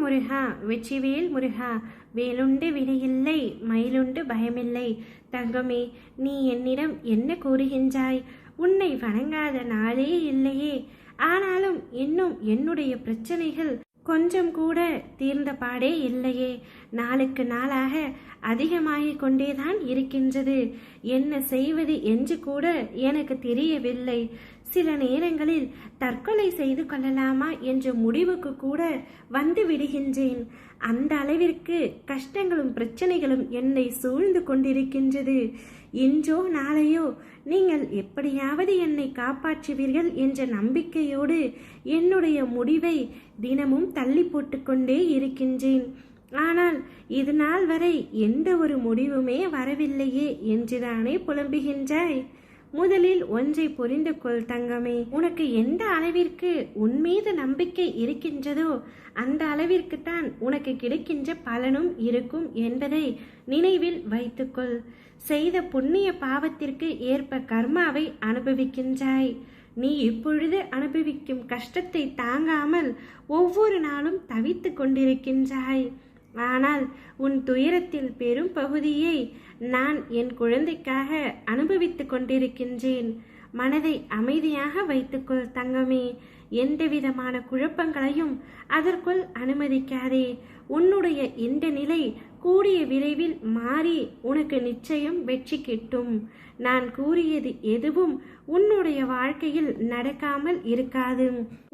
முருகா வெற்றிவேல் முருகா, வேலுண்டு வினையில்லை மயிலுண்டு பயமில்லை. தங்கமே, நீ என்னிடம் என்ன கூறுகின்றாய்? உன்னை வணங்காத நாளே இல்லையே. ஆனாலும் இன்னும் என்னுடைய பிரச்சனைகள் கொஞ்சம் கூட தீர்ந்த பாடே இல்லையே. நாளுக்கு நாளாக அதிகமாகிக் கொண்டேதான் இருக்கின்றது. என்ன செய்வது என்று கூட எனக்கு தெரியவில்லை. சில நேரங்களில் தற்கொலை செய்து கொள்ளலாமா என்ற முடிவுக்கு கூட வந்து விடுகின்றேன். அந்த அளவிற்கு கஷ்டங்களும் பிரச்சனைகளும் என்னை சூழ்ந்து கொண்டிருக்கின்றது. இன்றோ நாளையோ நீங்கள் எப்படியாவது என்னை காப்பாற்றுவீர்கள் என்ற நம்பிக்கையோடு என்னுடைய முடிவை தினமும் தள்ளி போட்டுக்கொண்டே இருக்கின்றேன். ஆனால் இது நாள் வரை எந்த ஒரு முடிவுமே வரவில்லையே என்றுதானே புலம்புகின்றாய்? முதலில் ஒன்றை புரிந்து கொள் தங்கமே. உனக்கு எந்த அளவிற்கு உன் மீது நம்பிக்கை இருக்கின்றதோ அந்த அளவிற்குத்தான் உனக்கு கிடைக்கின்ற பலனும் இருக்கும் என்பதை நினைவில் வைத்துக்கொள். செய்த புண்ணிய பாவத்திற்கு ஏற்ப கர்மாவை அனுபவிக்கின்றாய். நீ இப்பொழுது அனுபவிக்கும் கஷ்டத்தை தாங்காமல் ஒவ்வொரு நாளும் தவித்து கொண்டிருக்கின்றாய். ஆனால் உன் துயரத்தில் பெரும் பகுதியை நான் என் குழந்தைக்காக அனுபவித்து கொண்டிருக்கின்றேன். மனதை அமைதியாக வைத்துக்கொள் தங்கமே. எந்த விதமான குழப்பங்களையும் அதற்குள் அனுமதிக்காதே. உன்னுடைய இந்த நிலை கூடிய விரைவில் மாறி உனக்கு நிச்சயம் வெற்றி கிட்டும். நான் கூறியது எதுவும் உன்னுடைய வாழ்க்கையில் நடக்காமல் இருக்காது.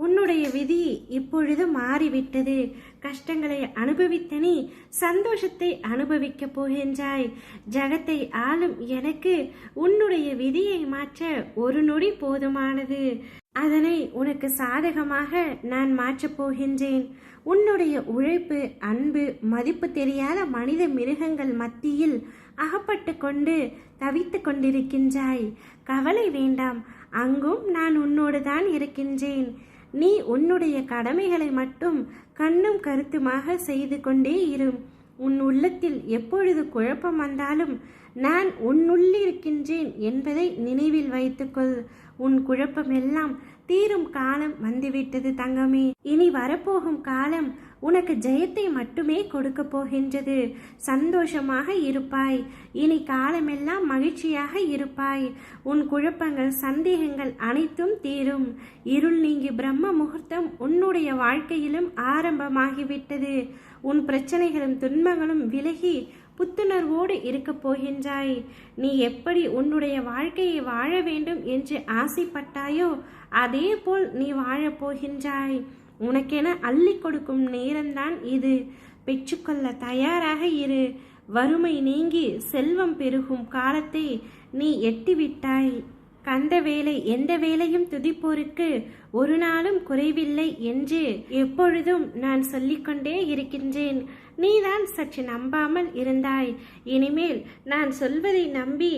உன்னுடைய விதி இப்பொழுது மாறிவிட்டது. கஷ்டங்களை அனுபவித்த நீ சந்தோஷத்தை அனுபவிக்க போகின்றாய். ஜகத்தை ஆளும் எனக்கு உன்னுடைய விதியை மாற்ற ஒரு நொடி போதுமானது. அதனை உனக்கு சாதகமாக நான் மாற்றப் போகின்றேன். உன்னுடைய உழைப்பு, அன்பு, மதிப்பு தெரியாத மனித மிருகங்கள் மத்தியில் அகப்பட்டு கொண்டு தவித்து கொண்டிருக்கின்றாய். கவலை வேண்டாம், அங்கும் நான் உன்னோடு தான் இருக்கின்றேன். நீ உன்னுடைய கடமைகளை மட்டும் கண்ணும் கருத்துமாக செய்து கொண்டே இரு. உன் உள்ளத்தில் எப்பொழுது குழப்பம் வந்தாலும் நான் உன்னுள்ளிருக்கின்றேன் என்பதை நினைவில் வைத்துக்கொள். உன் குழப்பமெல்லாம் தீரும் காலம் வந்துவிட்டது தங்கமே. இனி வரப்போகும் காலம் உனக்கு ஜெயத்தை மட்டுமே கொடுக்க போகின்றது. சந்தோஷமாக இருப்பாய். இனி காலமெல்லாம் மகிழ்ச்சியாக இருப்பாய். உன் குழப்பங்கள், சந்தேகங்கள் அனைத்தும் தீரும். இருள் நீங்கி பிரம்ம முகூர்த்தம் உன்னுடைய வாழ்க்கையிலும் ஆரம்பமாகிவிட்டது. உன் பிரச்சனைகளும் துன்பங்களும் விலகி புத்துணர்வோடு இருக்க போகின்றாய். நீ எப்படி உன்னுடைய வாழ்க்கையை வாழ வேண்டும் என்று ஆசைப்பட்டாயோ அதே போல் நீ வாழப் போகின்றாய். உனக்கென அள்ளி கொடுக்கும் நேரம்தான் இது. பெற்றுக்கொள்ள தயாராக இரு. வறுமை நீங்கி செல்வம் பெருகும் காலத்தை நீ எட்டிவிட்டாய். கந்த வேலை எந்த வேலையும் துதிப்போருக்கு ஒரு நாளும் குறைவில்லை என்று எப்பொழுதும் நான் சொல்லிக்கொண்டே இருக்கின்றேன். நீதான் சற்று நம்பாமல் இருந்தாய். இனிமேல் நான் சொல்வதை நம்பி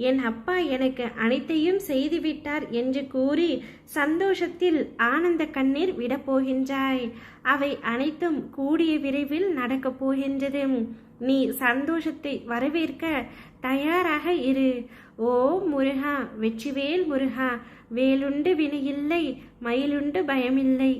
என் அப்பா எனக்கு அனைத்தையும் செய்துவிட்டார் என்று கூறி சந்தோஷத்தில் ஆனந்த கண்ணீர் விடப்போகின்றாய். அவை அனைத்தும் கூடிய விரைவில் நடக்கப் போகின்றது. நீ சந்தோஷத்தை வரவேற்க தயாராக இரு. ஓ முருகா வெற்றிவேல் முருகா, வேலுண்டு வினையில்லை மயிலுண்டு பயமில்லை.